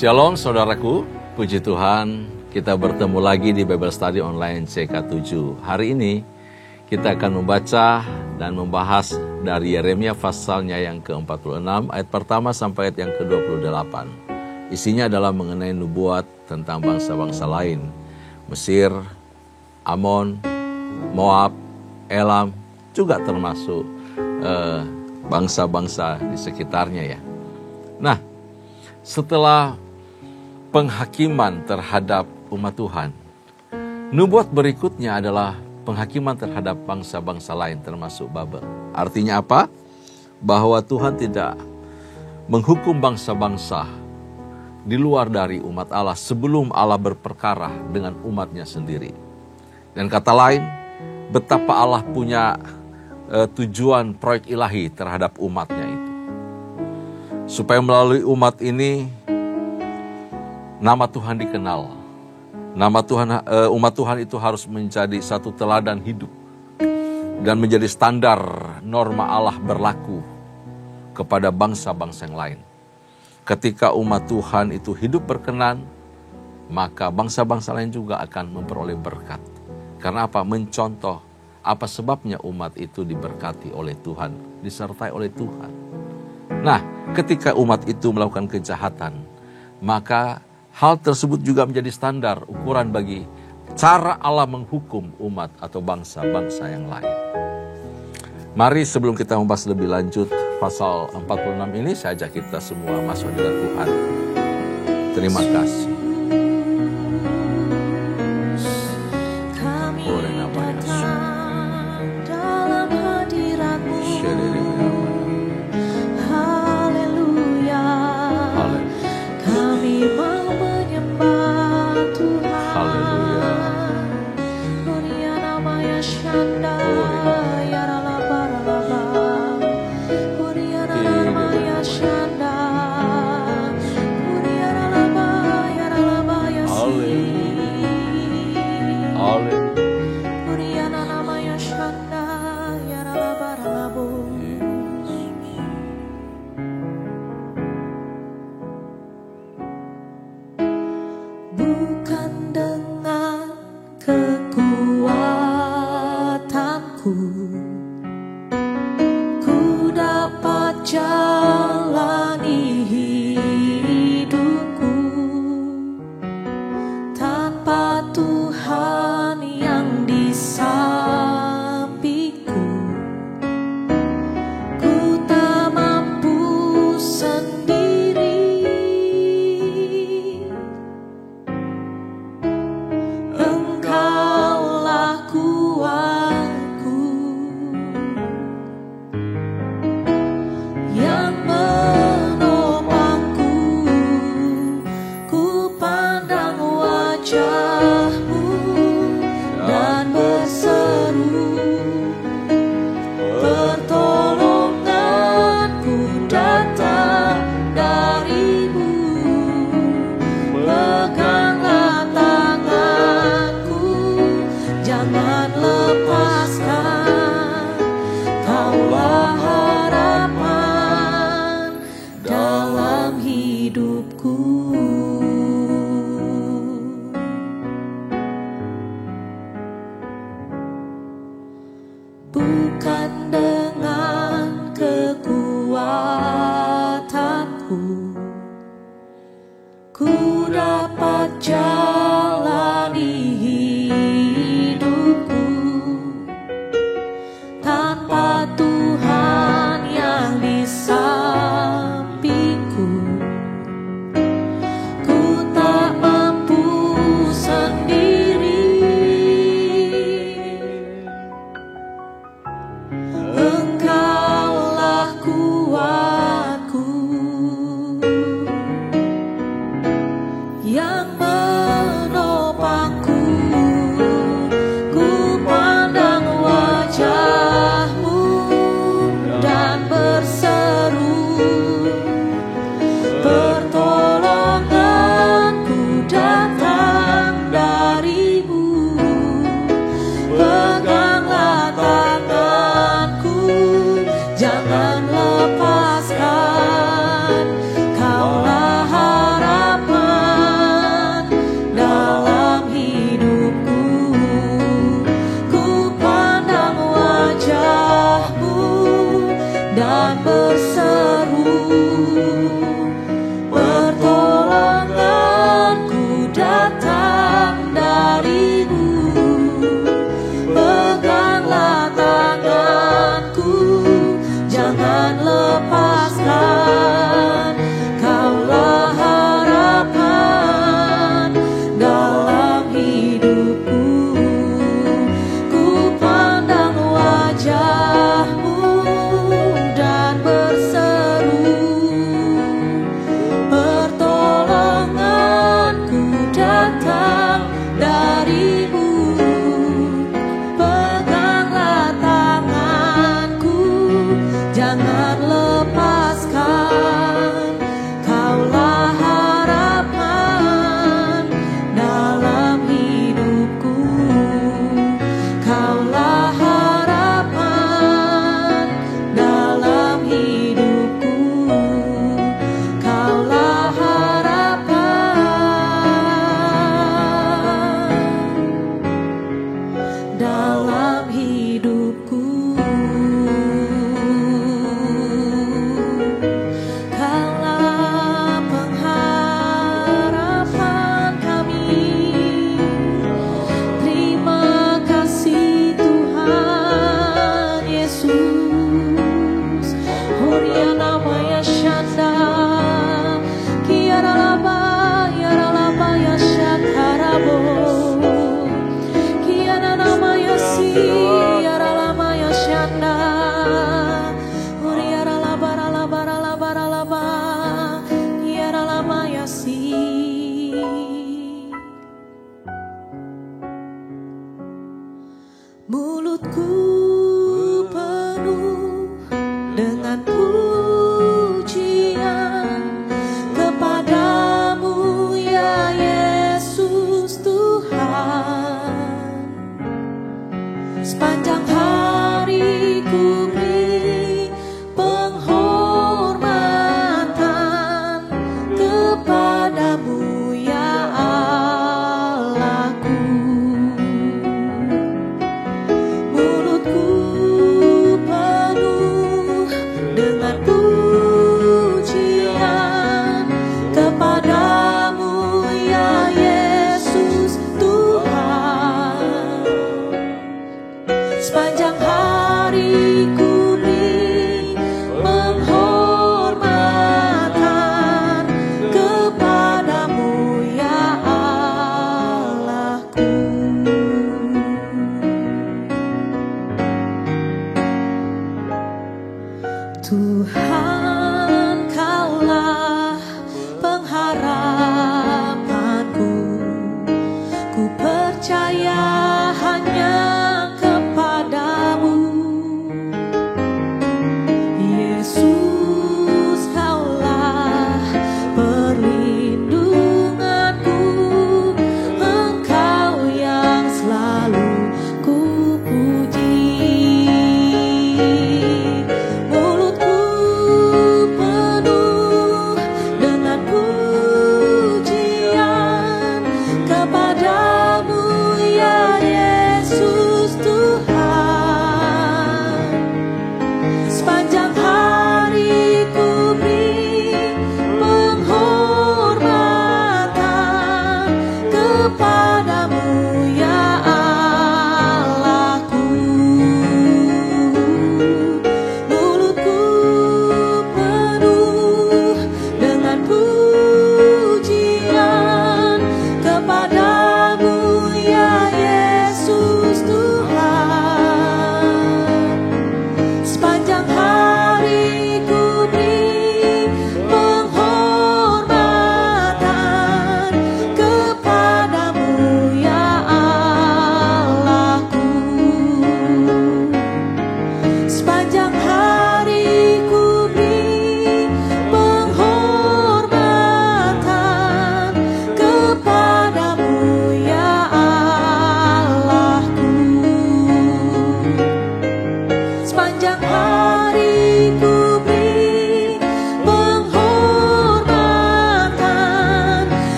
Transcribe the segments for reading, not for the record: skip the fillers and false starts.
Shalom saudaraku, puji Tuhan kita bertemu lagi di Bible Study Online CK7. Hari ini kita akan membaca dan membahas dari Yeremia pasalnya yang ke-46 ayat pertama sampai ayat yang ke-28. Isinya adalah mengenai nubuat tentang bangsa-bangsa lain, Mesir, Amon, Moab, Elam, juga termasuk bangsa-bangsa di sekitarnya ya. Nah, setelah penghakiman terhadap umat Tuhan, nubuat berikutnya adalah penghakiman terhadap bangsa-bangsa lain termasuk Babel. Artinya apa? Bahwa Tuhan tidak menghukum bangsa-bangsa di luar dari umat Allah sebelum Allah berperkara dengan umatnya sendiri. Dan kata lain, betapa Allah punya tujuan proyek ilahi terhadap umatnya itu. Supaya melalui umat ini nama Tuhan dikenal. Nama Tuhan, umat Tuhan itu harus menjadi satu teladan hidup dan menjadi standar norma Allah berlaku kepada bangsa-bangsa yang lain. Ketika umat Tuhan itu hidup berkenan, maka bangsa-bangsa lain juga akan memperoleh berkat. Karena apa? Mencontoh apa sebabnya umat itu diberkati oleh Tuhan, disertai oleh Tuhan. Nah, ketika umat itu melakukan kejahatan, maka hal tersebut juga menjadi standar ukuran bagi cara Allah menghukum umat atau bangsa-bangsa yang lain. Mari sebelum kita membahas lebih lanjut pasal 46 ini, saya ajak kita semua masuk dalam Tuhan. Terima kasih.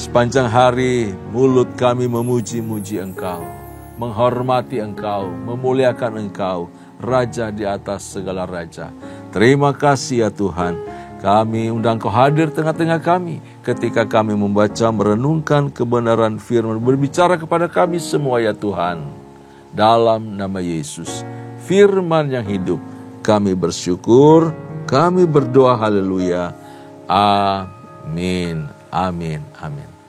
Sepanjang hari mulut kami memuji-muji Engkau, menghormati Engkau, memuliakan Engkau, Raja di atas segala raja. Terima kasih ya Tuhan, kami undang Kau hadir tengah-tengah kami ketika kami membaca, merenungkan kebenaran firman, berbicara kepada kami semua ya Tuhan. Dalam nama Yesus, firman yang hidup, kami bersyukur, kami berdoa, haleluya, amin, amin, amin.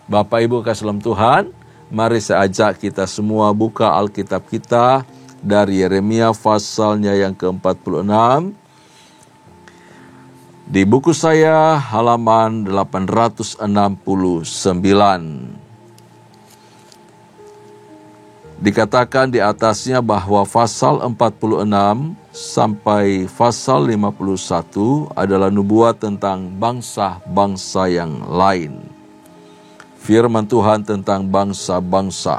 Bapak Ibu kasih dalam Tuhan, mari saya ajak kita semua buka Alkitab kita dari Yeremia pasalnya yang ke-46. Di buku saya halaman 869. Dikatakan di atasnya bahwa pasal 46 sampai pasal 51 adalah nubuat tentang bangsa-bangsa yang lain. Firman Tuhan tentang bangsa-bangsa.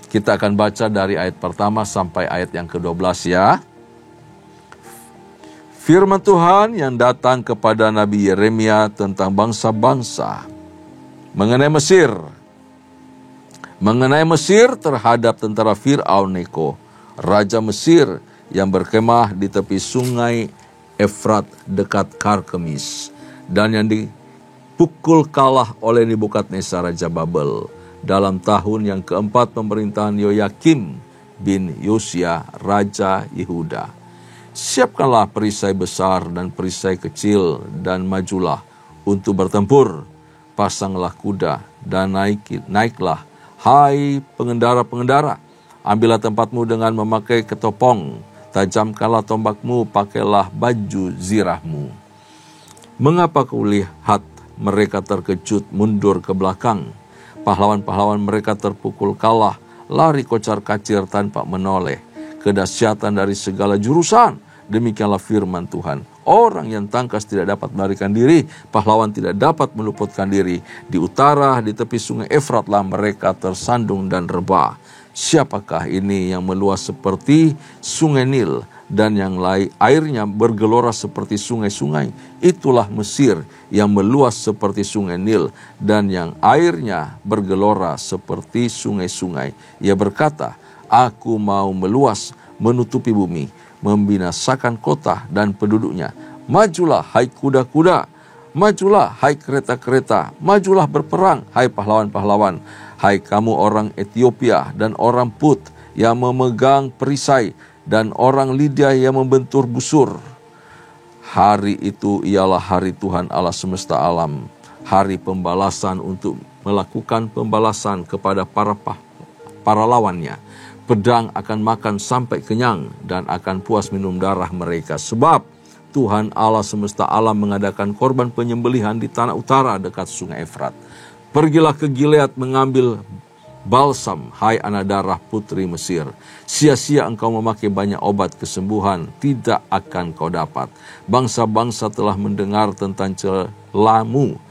Kita akan baca dari ayat pertama sampai ayat yang ke-12 ya. Firman Tuhan yang datang kepada Nabi Yeremia tentang bangsa-bangsa. Mengenai Mesir. Mengenai Mesir terhadap tentara Fir'aun Neko, Raja Mesir yang berkemah di tepi sungai Efrat dekat Karkemis. Dan yang dipukul kalah oleh Nebukadnezar Raja Babel. Dalam tahun yang keempat pemerintahan Yoyakim bin Yosia, Raja Yehuda. Siapkanlah perisai besar dan perisai kecil dan majulah untuk bertempur. Pasanglah kuda dan naiklah, hai pengendara-pengendara. Ambillah tempatmu dengan memakai ketopong. Tajamkanlah tombakmu, pakailah baju zirahmu. Mengapa kau lihat mereka terkejut mundur ke belakang? Pahlawan-pahlawan mereka terpukul kalah, lari kocar-kacir tanpa menoleh. Kedahsyatan dari segala jurusan, demikianlah firman Tuhan. Orang yang tangkas tidak dapat melarikan diri, pahlawan tidak dapat meluputkan diri. Di utara, di tepi sungai Efratlah mereka tersandung dan rebah. Siapakah ini yang meluas seperti sungai Nil dan yang airnya bergelora seperti sungai-sungai? Itulah Mesir yang meluas seperti sungai Nil dan yang airnya bergelora seperti sungai-sungai. Ia berkata, aku mau meluas menutupi bumi, membinasakan kota dan penduduknya. Majulah hai kuda-kuda, majulah hai kereta-kereta, majulah berperang hai pahlawan-pahlawan. Hai kamu orang Ethiopia dan orang Put yang memegang perisai dan orang Lydia yang membentur busur. Hari itu ialah hari Tuhan Allah semesta alam, hari pembalasan untuk melakukan pembalasan kepada para lawannya. Pedang akan makan sampai kenyang dan akan puas minum darah mereka. Sebab Tuhan Allah semesta alam mengadakan korban penyembelihan di tanah utara dekat sungai Efrat. Pergilah ke Gilead mengambil balsam, hai anak darah putri Mesir. Sia-sia engkau memakai banyak obat kesembuhan, tidak akan kau dapat. Bangsa-bangsa telah mendengar tentang celamu.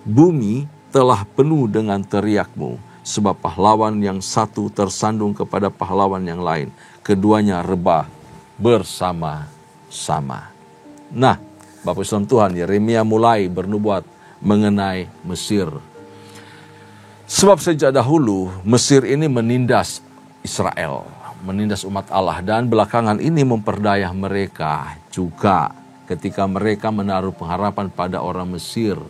Bumi telah penuh dengan teriakmu. Sebab pahlawan yang satu tersandung kepada pahlawan yang lain. Keduanya rebah bersama-sama. Nah, Bapak Islam Tuhan, Yeremia mulai bernubuat mengenai Mesir. Sebab sejak dahulu Mesir ini menindas Israel, menindas umat Allah, dan belakangan ini memperdaya mereka juga ketika mereka menaruh pengharapan pada orang Mesir.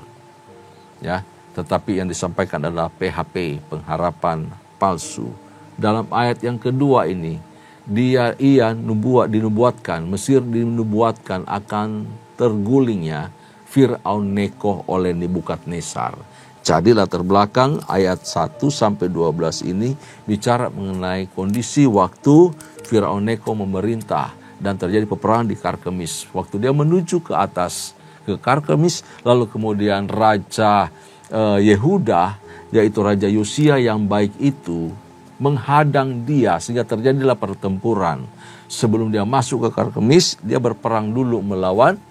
Ya, tetapi yang disampaikan adalah PHP, pengharapan palsu. Dalam ayat yang kedua ini, dinubuatkan, Mesir dinubuatkan akan tergulingnya Fir'aun Neko oleh Nebukadnezar. Jadi latar belakang ayat 1-12 ini bicara mengenai kondisi waktu Fir'aun Neko memerintah dan terjadi peperangan di Karkemis. Waktu dia menuju ke atas, ke Karkemis, lalu kemudian Raja Yehuda, yaitu Raja Yosia yang baik itu, menghadang dia sehingga terjadilah pertempuran. Sebelum dia masuk ke Karkemis, dia berperang dulu melawan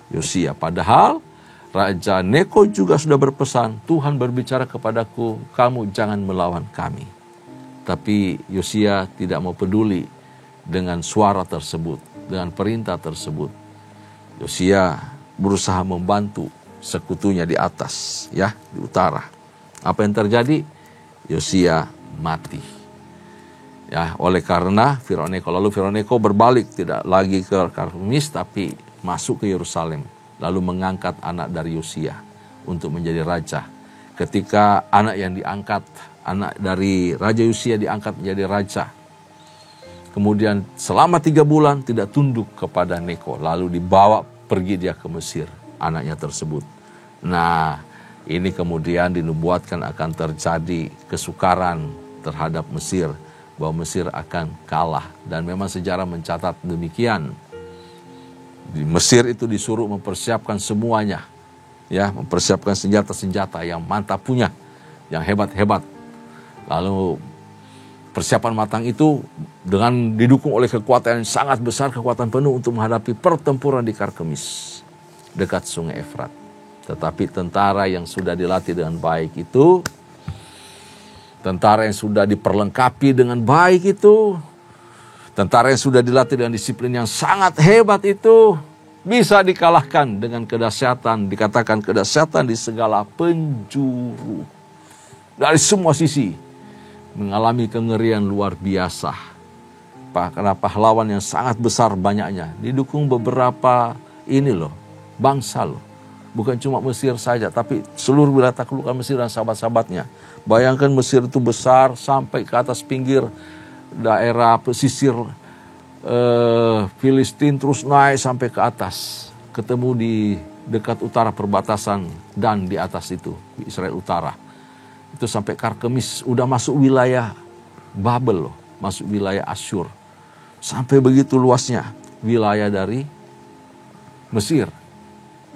Yosia. Padahal Raja Neko juga sudah berpesan, Tuhan berbicara kepadaku, kamu jangan melawan kami. Tapi Yosia tidak mau peduli dengan suara tersebut, dengan perintah tersebut. Yosia berusaha membantu sekutunya di atas, ya, di utara. Apa yang terjadi? Yosia mati. Ya, oleh karena Firaun Neko, lalu Firaun Neko berbalik, tidak lagi ke Karkemis tapi masuk ke Yerusalem, lalu mengangkat anak dari Yosia untuk menjadi raja. Ketika anak yang diangkat, anak dari Raja Yosia diangkat menjadi raja, kemudian selama 3 bulan tidak tunduk kepada Neko, lalu dibawa pergi dia ke Mesir, anaknya tersebut. Nah, ini kemudian dinubuatkan akan terjadi kesukaran terhadap Mesir, bahwa Mesir akan kalah, dan memang sejarah mencatat demikian. Di Mesir itu disuruh mempersiapkan semuanya, ya, mempersiapkan senjata-senjata yang mantap punya, yang hebat-hebat. Lalu persiapan matang itu dengan didukung oleh kekuatan yang sangat besar, kekuatan penuh untuk menghadapi pertempuran di Karkemis dekat Sungai Efrat. Tetapi tentara yang sudah dilatih dengan baik itu, tentara yang sudah diperlengkapi dengan baik itu, tentara yang sudah dilatih dengan disiplin yang sangat hebat itu, bisa dikalahkan dengan kedahsyatan, dikatakan kedahsyatan di segala penjuru. Dari semua sisi mengalami kengerian luar biasa. Karena pahlawan yang sangat besar banyaknya, didukung beberapa bangsa loh. Bukan cuma Mesir saja, tapi seluruh wilayah taklukan Mesir dan sahabat-sahabatnya. Bayangkan Mesir itu besar sampai ke atas pinggir daerah pesisir Filistin, terus naik sampai ke atas, ketemu di dekat utara perbatasan, dan di atas itu Israel Utara. Itu sampai Karkemis, udah masuk wilayah Babel loh, masuk wilayah Asyur. Sampai begitu luasnya wilayah dari Mesir.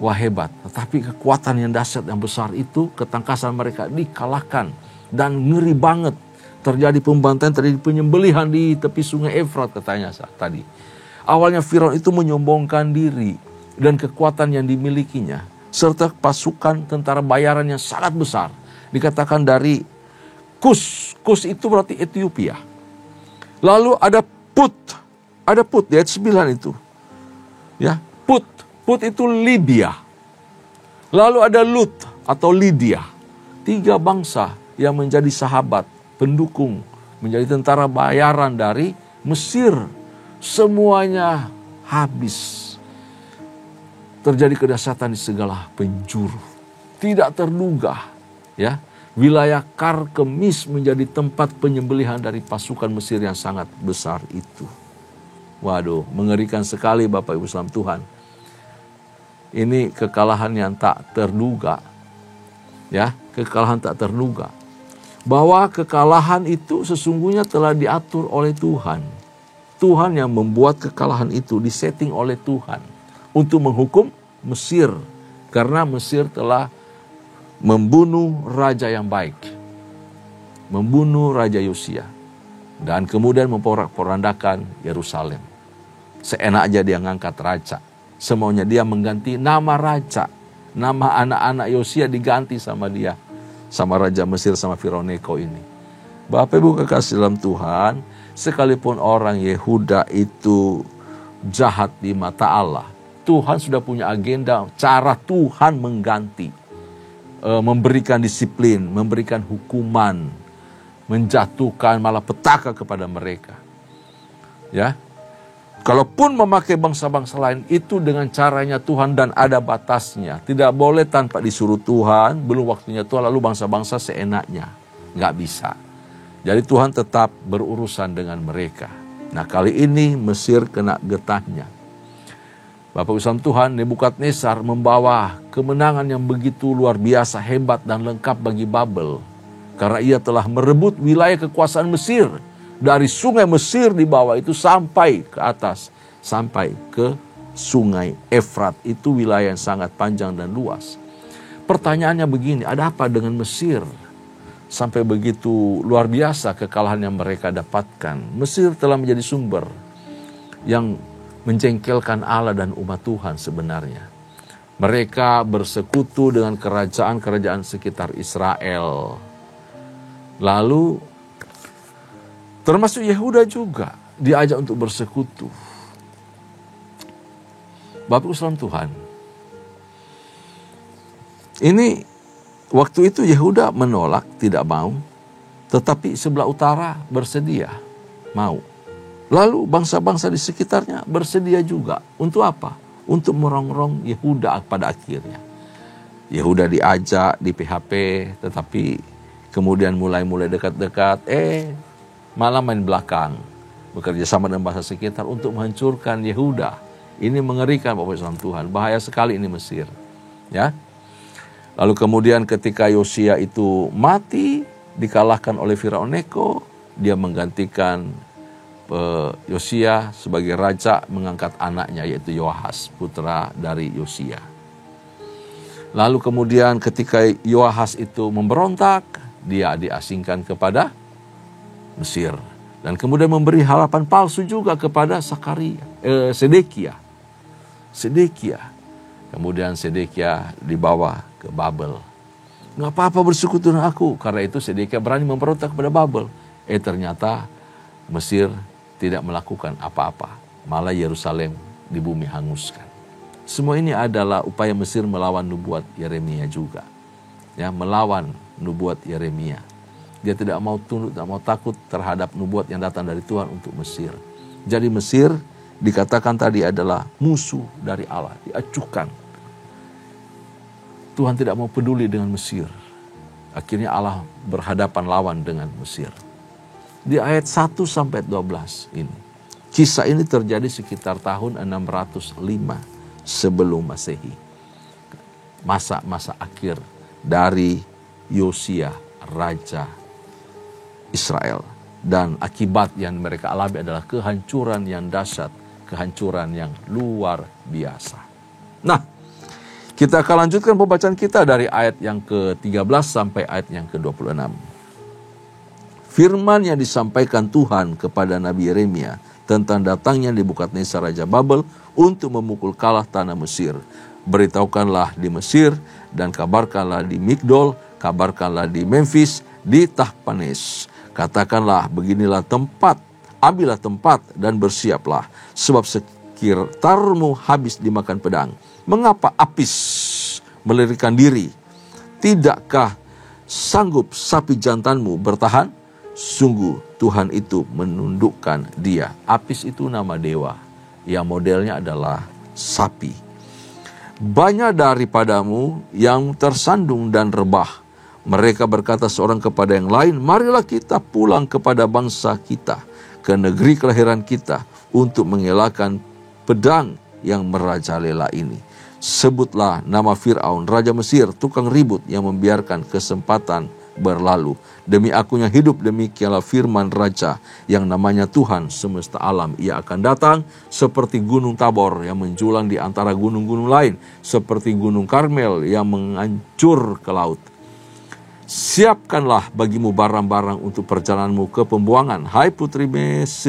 Wah, hebat. Tetapi kekuatan yang dahsyat yang besar itu, ketangkasan mereka dikalahkan, dan ngeri banget. Terjadi pembantaian, terjadi penyembelihan di tepi Sungai Efrat katanya tadi. Awalnya Firaun itu menyombongkan diri dan kekuatan yang dimilikinya, serta pasukan tentara bayaran yang sangat besar. Dikatakan dari Kus. Kus itu berarti Ethiopia. Lalu ada Put di ayat 9 itu. Ya, Put itu Libya. Lalu ada Lut atau Lydia. 3 bangsa yang menjadi sahabat, pendukung, menjadi tentara bayaran dari Mesir. Semuanya habis. Terjadi kedahsyatan di segala penjuru. Tidak terduga, ya. Wilayah Karkemis menjadi tempat penyembelihan dari pasukan Mesir yang sangat besar itu. Waduh, mengerikan sekali Bapak Ibu saudara Tuhan. Ini kekalahan yang tak terduga. Ya, kekalahan tak terduga. Bahwa kekalahan itu sesungguhnya telah diatur oleh Tuhan. Tuhan yang membuat kekalahan itu disetting oleh Tuhan untuk menghukum Mesir. Karena Mesir telah membunuh raja yang baik. Membunuh Raja Yosia. Dan kemudian memporak-porandakan Yerusalem. Seenak aja dia ngangkat raja. Semaunya dia mengganti nama raja. Nama anak-anak Yosia diganti sama dia. Sama Raja Mesir, sama Firaun Neko ini. Bapak Ibu kekasih dalam Tuhan, sekalipun orang Yehuda itu jahat di mata Allah, Tuhan sudah punya agenda, cara Tuhan mengganti. Memberikan disiplin, memberikan hukuman, menjatuhkan malapetaka kepada mereka. Ya, kalaupun memakai bangsa-bangsa lain itu dengan caranya Tuhan dan ada batasnya. Tidak boleh tanpa disuruh Tuhan, belum waktunya Tuhan, lalu bangsa-bangsa seenaknya. Nggak bisa. Jadi Tuhan tetap berurusan dengan mereka. Nah, kali ini Mesir kena getahnya. Bapak Ibu Tuhan, Nebukadnezar membawa kemenangan yang begitu luar biasa, hebat dan lengkap bagi Babel. Karena ia telah merebut wilayah kekuasaan Mesir. Dari sungai Mesir di bawah itu sampai ke atas. Sampai ke Sungai Efrat. Itu wilayah yang sangat panjang dan luas. Pertanyaannya begini, ada apa dengan Mesir? Sampai begitu luar biasa kekalahan yang mereka dapatkan. Mesir telah menjadi sumber yang menjengkelkan Allah dan umat Tuhan sebenarnya. Mereka bersekutu dengan kerajaan-kerajaan sekitar Israel. Lalu termasuk Yehuda juga diajak untuk bersekutu. Bapak Ibu saudara Tuhan, Ini waktu itu Yehuda menolak, tidak mau, tetapi sebelah utara bersedia, mau. Lalu bangsa-bangsa di sekitarnya bersedia juga. Untuk apa? Untuk merongrong Yehuda pada akhirnya. Yehuda diajak di PHP, tetapi kemudian mulai dekat-dekat, malah main belakang. Bekerja sama dengan bangsa sekitar untuk menghancurkan Yehuda. Ini mengerikan Bapak Ibu Tuhan, bahaya sekali ini Mesir. Ya. Lalu kemudian ketika Yosia itu mati, dikalahkan oleh Firaun Neko, dia menggantikan Yosia sebagai raja, mengangkat anaknya yaitu Yoahas, putra dari Yosia. Lalu kemudian ketika Yoahas itu memberontak, dia diasingkan kepada Mesir. Dan kemudian memberi harapan palsu juga kepada Sedekia. Kemudian Sedekia dibawa ke Babel. Nggak apa-apa bersekutu dengan aku. Karena itu Sedekia berani memberontak kepada Babel. Ternyata Mesir tidak melakukan apa-apa. Malah Yerusalem di bumi hanguskan. Semua ini adalah upaya Mesir melawan nubuat Yeremia juga. Ya, melawan nubuat Yeremia. Dia tidak mau tunduk, tidak mau takut terhadap nubuat yang datang dari Tuhan untuk Mesir. Jadi Mesir dikatakan tadi adalah musuh dari Allah, diacuhkan. Tuhan tidak mau peduli dengan Mesir. Akhirnya Allah berhadapan lawan dengan Mesir. Di ayat 1 sampai 12 ini. Kisah ini terjadi sekitar tahun 605 sebelum Masehi. Masa-masa akhir dari Yosia, Raja Israel. Dan akibat yang mereka alami adalah kehancuran yang dahsyat, kehancuran yang luar biasa. Nah, kita akan lanjutkan pembacaan kita dari ayat yang ke-13 sampai ayat yang ke-26. Firman yang disampaikan Tuhan kepada Nabi Yeremia tentang datangnya Nebukadnezar Raja Babel untuk memukul kalah tanah Mesir. Beritahukanlah di Mesir dan kabarkanlah di Migdol, kabarkanlah di Memphis, di Tahpanes. Katakanlah beginilah tempat, ambillah tempat dan bersiaplah, sebab sekitarmu habis dimakan pedang. Mengapa Apis melirikan diri? Tidakkah sanggup sapi jantanmu bertahan? Sungguh Tuhan itu menundukkan dia. Apis itu nama dewa, yang modelnya adalah sapi. Banyak daripadamu yang tersandung dan rebah. Mereka berkata seorang kepada yang lain, marilah kita pulang kepada bangsa kita, ke negeri kelahiran kita, untuk mengelakkan pedang yang merajalela ini. Sebutlah nama Fir'aun, Raja Mesir, tukang ribut yang membiarkan kesempatan berlalu. Demi aku yang hidup, demikianlah firman Raja yang namanya Tuhan semesta alam. Ia akan datang seperti gunung Tabor yang menjulang di antara gunung-gunung lain, seperti gunung Karmel yang menghancur ke laut. Siapkanlah bagimu barang-barang untuk perjalananmu ke pembuangan, hai putri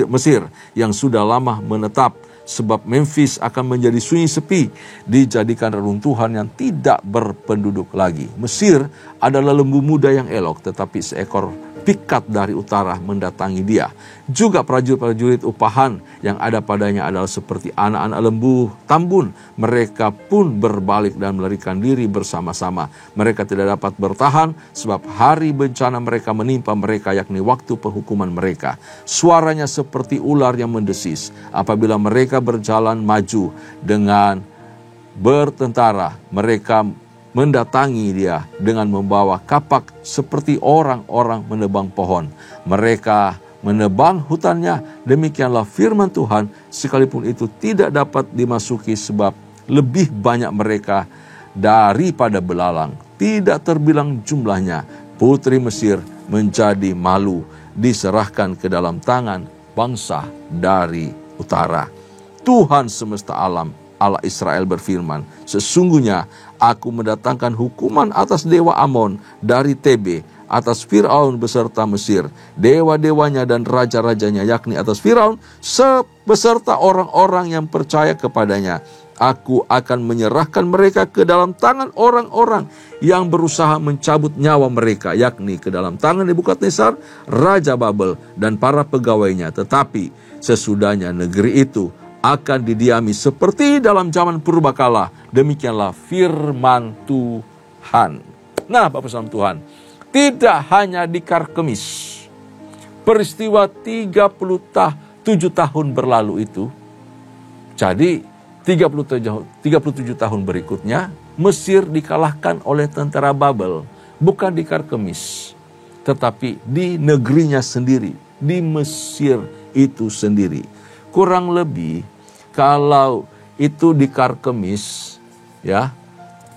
Mesir yang sudah lama menetap, sebab Memphis akan menjadi sunyi sepi, dijadikan reruntuhan yang tidak berpenduduk lagi. Mesir adalah lembu muda yang elok, tetapi seekor pikat dari utara mendatangi dia. Juga prajurit-prajurit upahan yang ada padanya adalah seperti anak-anak lembu tambun. Mereka pun berbalik dan melarikan diri bersama-sama. Mereka tidak dapat bertahan sebab hari bencana mereka menimpa mereka, yakni waktu penghukuman mereka. Suaranya seperti ular yang mendesis. Apabila mereka berjalan maju dengan bertentara, mereka mendatangi dia dengan membawa kapak seperti orang-orang menebang pohon. Mereka menebang hutannya, demikianlah firman Tuhan, sekalipun itu tidak dapat dimasuki sebab lebih banyak mereka daripada belalang. Tidak terbilang jumlahnya. Putri Mesir menjadi malu, diserahkan ke dalam tangan bangsa dari utara. Tuhan semesta alam, Allah Israel berfirman, sesungguhnya aku mendatangkan hukuman atas dewa Amon dari Tebe, atas Fir'aun beserta Mesir, dewa-dewanya dan raja-rajanya, yakni atas Fir'aun beserta orang-orang yang percaya kepadanya. Aku akan menyerahkan mereka ke dalam tangan orang-orang yang berusaha mencabut nyawa mereka, yakni ke dalam tangan Nebukadnezar, Raja Babel, dan para pegawainya. Tetapi sesudahnya negeri itu akan didiami seperti dalam zaman purbakala. Demikianlah firman Tuhan. Tuhan. Nah, Bapak Saudara Tuhan, tidak hanya di Karkemis. Peristiwa 37 tahun berlalu itu, jadi 37 tahun berikutnya, Mesir dikalahkan oleh tentara Babel. Bukan di Karkemis, tetapi di negerinya sendiri, di Mesir itu sendiri. Kurang lebih, kalau itu di Karkemis, ya,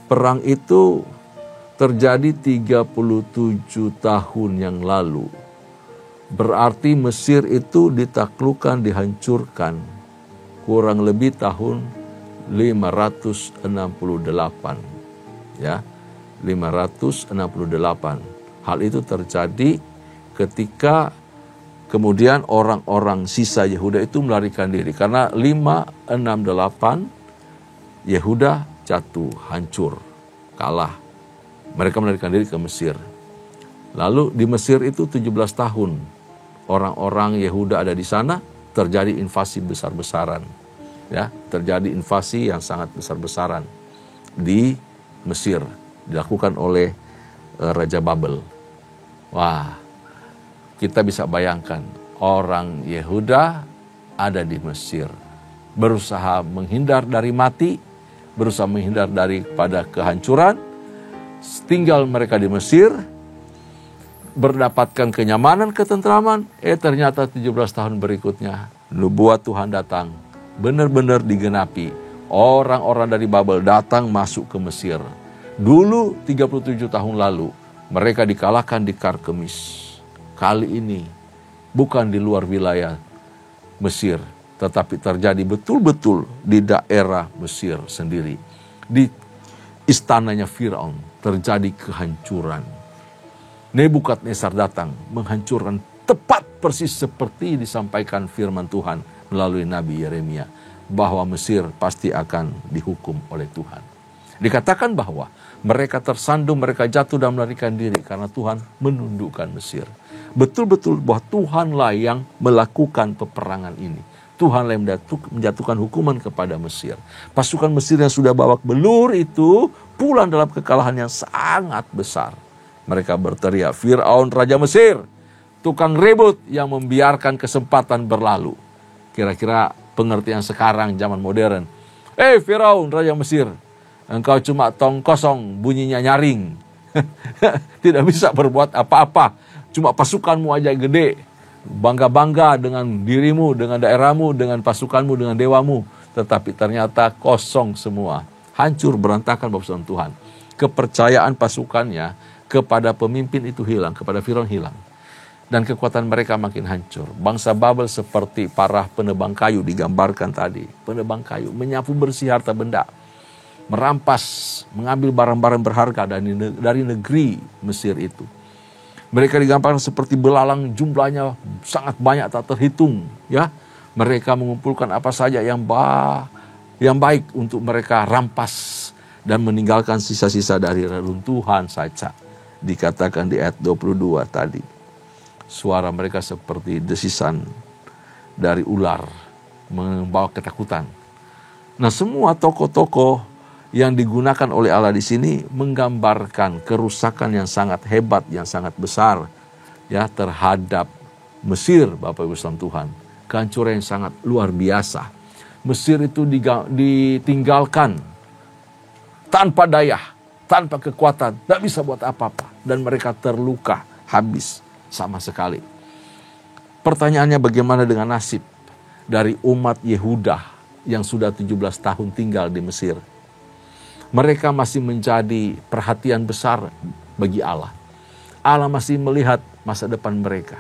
perang itu terjadi 37 tahun yang lalu. Berarti Mesir itu ditaklukkan, dihancurkan kurang lebih tahun 568. Ya, 568. Hal itu terjadi ketika kemudian orang-orang sisa Yehuda itu melarikan diri. Karena 568 Yehuda jatuh, hancur, kalah. Mereka melarikan diri ke Mesir. Lalu di Mesir itu 17 tahun. Orang-orang Yehuda ada di sana, terjadi invasi besar-besaran. Ya, terjadi invasi yang sangat besar-besaran di Mesir, dilakukan oleh Raja Babel. Wah, kita bisa bayangkan orang Yehuda ada di Mesir, berusaha menghindar dari mati, berusaha menghindar daripada kehancuran. Tinggal mereka di Mesir, berdapatkan kenyamanan, ketentraman. Ternyata 17 tahun berikutnya, nubuat Tuhan datang, benar-benar digenapi. Orang-orang dari Babel datang masuk ke Mesir. Dulu 37 tahun lalu, mereka dikalahkan di Karkemis. Kali ini, bukan di luar wilayah Mesir, tetapi terjadi betul-betul di daerah Mesir sendiri. Di istananya Firaun terjadi kehancuran. Nebukadnezar datang menghancurkan tepat persis seperti disampaikan firman Tuhan melalui Nabi Yeremia, bahwa Mesir pasti akan dihukum oleh Tuhan. Dikatakan bahwa mereka tersandung, mereka jatuh dan melarikan diri karena Tuhan menundukkan Mesir. Betul-betul bahwa Tuhanlah yang melakukan peperangan ini. Tuhanlah yang menjatuhkan hukuman kepada Mesir. Pasukan Mesir yang sudah babak belur itu pulang dalam kekalahan yang sangat besar. Mereka berteriak, Firaun Raja Mesir, tukang ribut yang membiarkan kesempatan berlalu. Kira-kira pengertian sekarang zaman modern. Firaun Raja Mesir, engkau cuma tong kosong, bunyinya nyaring. Tidak bisa berbuat apa-apa. Cuma pasukanmu aja gede. Bangga-bangga dengan dirimu, dengan daerahmu, dengan pasukanmu, dengan dewamu. Tetapi ternyata kosong semua. Hancur, berantakan Bapak Saudara Tuhan. Kepercayaan pasukannya kepada pemimpin itu hilang, kepada Firaun hilang. Dan kekuatan mereka makin hancur. Bangsa Babel seperti para penebang kayu digambarkan tadi. Penebang kayu menyapu bersih harta benda. Merampas, mengambil barang-barang berharga dari negeri Mesir itu. Mereka digambarkan seperti belalang, jumlahnya sangat banyak tak terhitung. Ya, mereka mengumpulkan apa saja yang baik untuk mereka rampas dan meninggalkan sisa-sisa dari reruntuhan saja. Dikatakan di ayat 22 tadi. Suara mereka seperti desisan dari ular, membawa ketakutan. Nah, semua tokoh-tokoh yang digunakan oleh Allah di sini menggambarkan kerusakan yang sangat hebat, yang sangat besar, ya, terhadap Mesir, Bapak Ibu saudara Tuhan. Kehancuran yang sangat luar biasa. Mesir itu ditinggalkan tanpa daya, tanpa kekuatan, tidak bisa buat apa-apa. Dan mereka terluka, habis sama sekali. Pertanyaannya, bagaimana dengan nasib dari umat Yehuda yang sudah 17 tahun tinggal di Mesir? Mereka masih menjadi perhatian besar bagi Allah. Allah masih melihat masa depan mereka.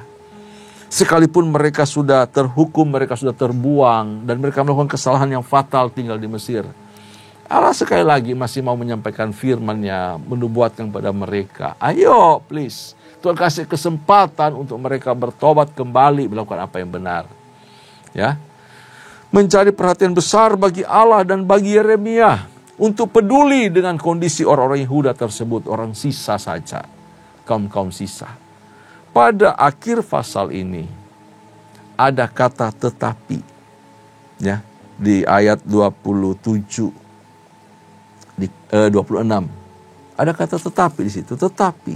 Sekalipun mereka sudah terhukum, mereka sudah terbuang, dan mereka melakukan kesalahan yang fatal tinggal di Mesir, Allah sekali lagi masih mau menyampaikan firman-Nya, menubuatkan kepada mereka, ayo please, Tuhan kasih kesempatan untuk mereka bertobat kembali, melakukan apa yang benar. Ya, menjadi perhatian besar bagi Allah dan bagi Yeremia untuk peduli dengan kondisi orang-orang Yehuda tersebut, orang sisa saja, kaum-kaum sisa. Pada akhir pasal ini ada kata tetapi, ya, di ayat 27. 26. Ada kata tetapi di situ. Tetapi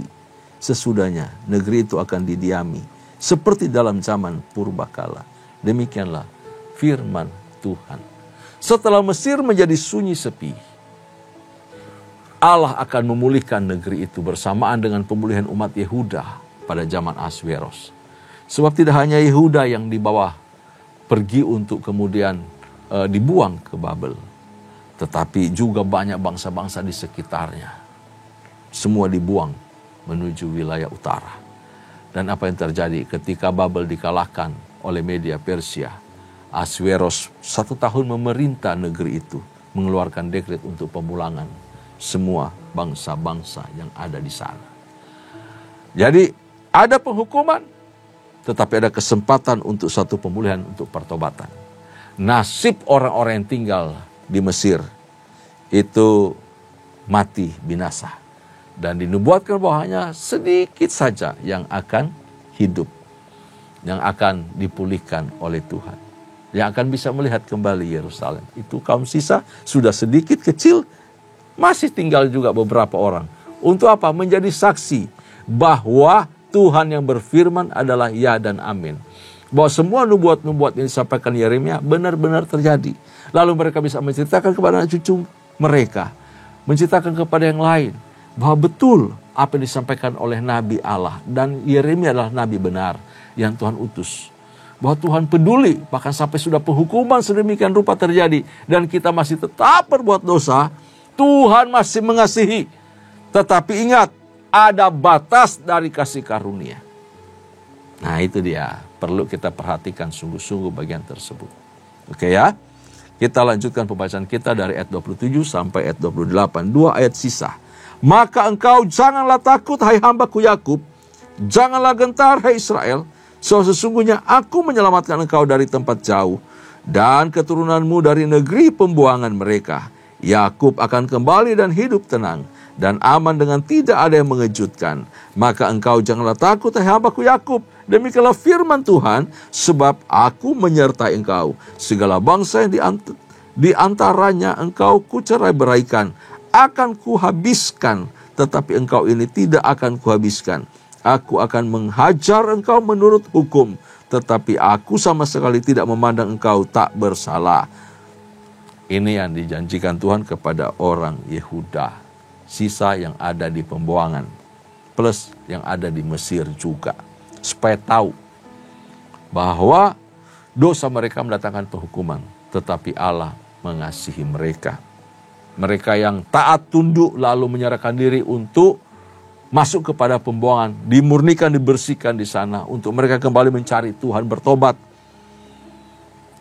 sesudahnya negeri itu akan didiami seperti dalam zaman purbakala. Demikianlah firman Tuhan. Setelah Mesir menjadi sunyi sepi, Allah akan memulihkan negeri itu bersamaan dengan pemulihan umat Yehuda pada zaman Ahasweros. Sebab tidak hanya Yehuda yang dibawa pergi untuk kemudian dibuang ke Babel, tetapi juga banyak bangsa-bangsa di sekitarnya. Semua dibuang menuju wilayah utara. Dan apa yang terjadi ketika Babel dikalahkan oleh Media Persia? Ahasweros 1 tahun memerintah negeri itu, mengeluarkan dekret untuk pemulangan semua bangsa-bangsa yang ada di sana. Jadi ada penghukuman, tetapi ada kesempatan untuk satu pemulihan, untuk pertobatan. Nasib orang-orang yang tinggal di Mesir itu mati binasa. Dan dinubuatkan bahwanya sedikit saja yang akan hidup, yang akan dipulihkan oleh Tuhan, yang akan bisa melihat kembali Yerusalem. Itu kaum sisa sudah sedikit kecil, masih tinggal juga beberapa orang. Untuk apa? Menjadi saksi bahwa Tuhan yang berfirman adalah ya dan amin. Bahwa semua nubuat-nubuat yang disampaikan Yeremia benar-benar terjadi. Lalu mereka bisa menceritakan kepada anak cucu mereka, menceritakan kepada yang lain, bahwa betul apa yang disampaikan oleh Nabi Allah. Dan Yeremia adalah Nabi benar yang Tuhan utus. Bahwa Tuhan peduli, bahkan sampai sudah penghukuman sedemikian rupa terjadi, dan kita masih tetap berbuat dosa, Tuhan masih mengasihi. Tetapi ingat, ada batas dari kasih karunia. Nah itu dia, perlu kita perhatikan sungguh-sungguh bagian tersebut. Oke ya, kita lanjutkan pembacaan kita dari ayat 27 sampai ayat 28, 2 ayat sisa. Maka engkau janganlah takut, hai hambaku Yakub, janganlah gentar, hai Israel, so sesungguhnya aku menyelamatkan engkau dari tempat jauh, dan keturunanmu dari negeri pembuangan mereka. Yakub akan kembali dan hidup tenang, dan aman dengan tidak ada yang mengejutkan. Maka engkau janganlah takut, hai hambaku Yakub, demikianlah firman Tuhan, sebab aku menyertai engkau. Segala bangsa yang di antaranya engkau kucerai-beraikan, akan kuhabiskan, tetapi engkau ini tidak akan kuhabiskan. Aku akan menghajar engkau menurut hukum, tetapi aku sama sekali tidak memandang engkau tak bersalah. Ini yang dijanjikan Tuhan kepada orang Yehuda, sisa yang ada di pembuangan, plus yang ada di Mesir juga. Supaya tahu bahwa dosa mereka mendatangkan penghukuman, tetapi Allah mengasihi mereka. Mereka yang taat tunduk lalu menyerahkan diri untuk masuk kepada pembuangan, dimurnikan, dibersihkan di sana, untuk mereka kembali mencari Tuhan, bertobat.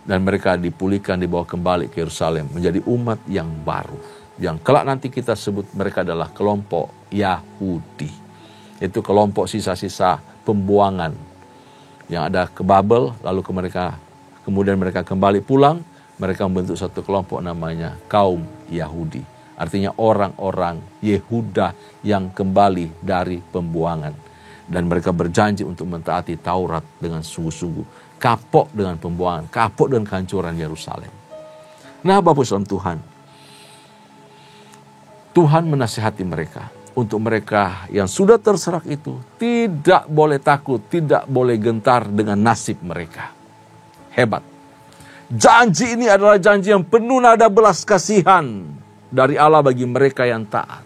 Dan mereka dipulihkan, dibawa kembali ke Yerusalem, menjadi umat yang baru. Yang kelak nanti kita sebut mereka adalah kelompok Yahudi. Itu kelompok sisa-sisa pembuangan yang ada ke Babel, lalu kemudian mereka kembali pulang. Mereka membentuk satu kelompok namanya kaum Yahudi. Artinya orang-orang Yehuda yang kembali dari pembuangan. Dan mereka berjanji untuk mentaati Taurat dengan sungguh-sungguh. Kapok dengan pembuangan, kapok dengan kehancuran Yerusalem. Nah Bapak Saudara Tuhan, Tuhan menasihati mereka. Untuk mereka yang sudah terserak itu, tidak boleh takut, tidak boleh gentar dengan nasib mereka. Hebat. Janji ini adalah janji yang penuh nada belas kasihan dari Allah bagi mereka yang taat.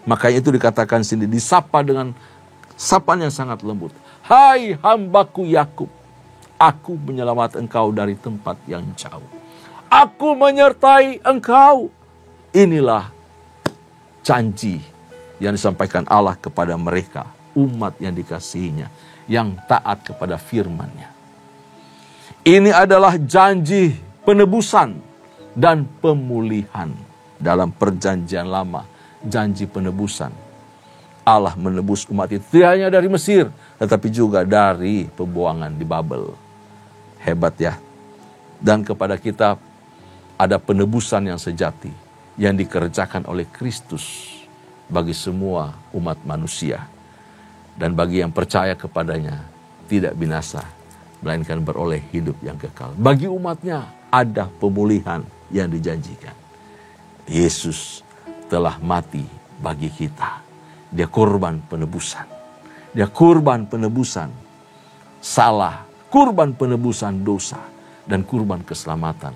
Makanya itu dikatakan sini, disapa dengan sapaan yang sangat lembut. Hai hambaku Yakub, aku menyelamatkan engkau dari tempat yang jauh. Aku menyertai engkau. Inilah janji yang disampaikan Allah kepada mereka, umat yang dikasihinya, yang taat kepada firman-Nya. Ini adalah janji penebusan dan pemulihan dalam perjanjian lama. Janji penebusan. Allah menebus umat itu tidak hanya dari Mesir, tetapi juga dari pembuangan di Babel. Hebat ya. Dan kepada kita ada penebusan yang sejati yang dikerjakan oleh Kristus bagi semua umat manusia. Dan bagi yang percaya kepadanya tidak binasa, melainkan beroleh hidup yang kekal. Bagi umatnya ada pemulihan yang dijanjikan. Yesus telah mati bagi kita. Dia korban penebusan. Dia korban penebusan salah, kurban penebusan dosa, dan kurban keselamatan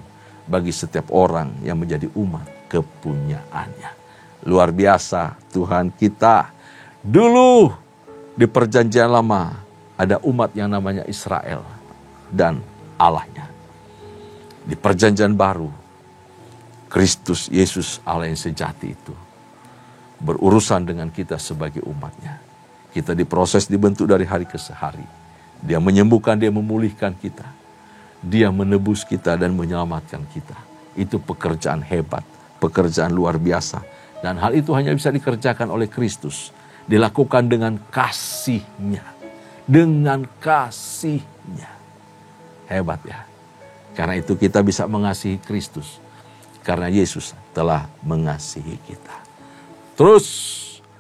bagi setiap orang yang menjadi umat kepunyaannya. Luar biasa Tuhan kita. Dulu di perjanjian lama ada umat yang namanya Israel dan Allahnya. Di perjanjian baru, Kristus Yesus Allah yang sejati itu berurusan dengan kita sebagai umatnya. Kita diproses, dibentuk dari hari ke hari. Dia menyembuhkan, dia memulihkan kita. Dia menebus kita dan menyelamatkan kita. Itu pekerjaan hebat, pekerjaan luar biasa. Dan hal itu hanya bisa dikerjakan oleh Kristus. Dilakukan dengan kasih-Nya. Dengan kasih-Nya. Hebat ya. Karena itu kita bisa mengasihi Kristus. Karena Yesus telah mengasihi kita. Terus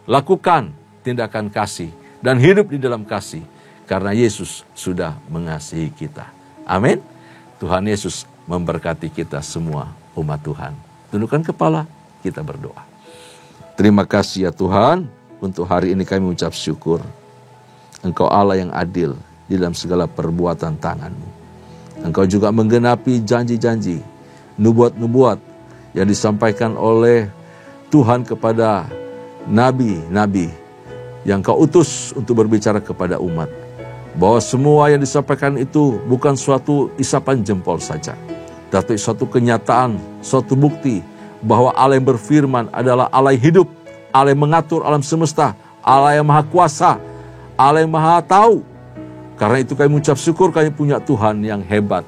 lakukan tindakan kasih dan hidup di dalam kasih. Karena Yesus sudah mengasihi kita. Amin. Tuhan Yesus memberkati kita semua umat Tuhan. Tundukkan kepala, kita berdoa. Terima kasih ya Tuhan, untuk hari ini kami ucap syukur. Engkau Allah yang adil di dalam segala perbuatan tangan-Mu. Engkau juga menggenapi janji-janji, nubuat-nubuat yang disampaikan oleh Tuhan kepada nabi-nabi yang Kau utus untuk berbicara kepada umat. Bahwa semua yang disampaikan itu bukan suatu isapan jempol saja, tapi suatu kenyataan, suatu bukti bahwa Allah yang berfirman adalah Allah yang hidup, Allah yang mengatur alam semesta, Allah yang maha kuasa, Allah yang maha tahu. Karena itu kami mengucap syukur, kami punya Tuhan yang hebat.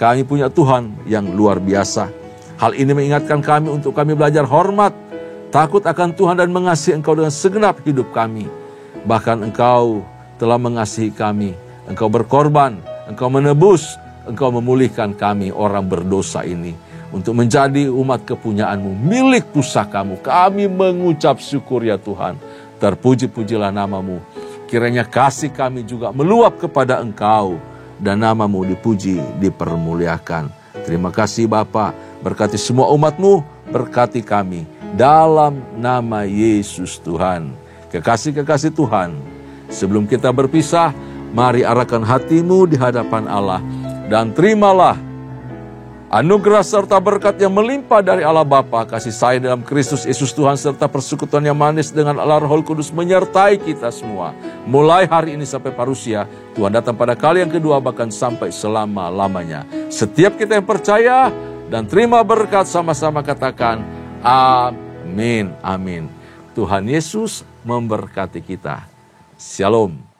Kami punya Tuhan yang luar biasa. Hal ini mengingatkan kami untuk kami belajar hormat, takut akan Tuhan dan mengasihi Engkau dengan segenap hidup kami. Bahkan Engkau telah mengasihi kami. Engkau berkorban, Engkau menebus, Engkau memulihkan kami orang berdosa ini. Untuk menjadi umat kepunyaan-Mu, milik pusakamu. Kami mengucap syukur ya Tuhan. Terpuji-pujilah nama-Mu. Kiranya kasih kami juga meluap kepada Engkau. Dan nama-Mu dipuji, dipermuliakan. Terima kasih Bapa. Berkati semua umat-Mu, berkati kami. Dalam nama Yesus Tuhan. Kekasih-kekasih Tuhan, sebelum kita berpisah, mari arahkan hatimu di hadapan Allah. Dan terimalah anugerah serta berkat yang melimpah dari Allah Bapa, kasih sayang dalam Kristus Yesus Tuhan, serta persekutuan yang manis dengan Allah Roh Kudus menyertai kita semua. Mulai hari ini sampai parusia, Tuhan datang pada kali yang kedua, bahkan sampai selama-lamanya. Setiap kita yang percaya dan terima berkat sama-sama katakan, amin, amin. Tuhan Yesus memberkati kita. Shalom.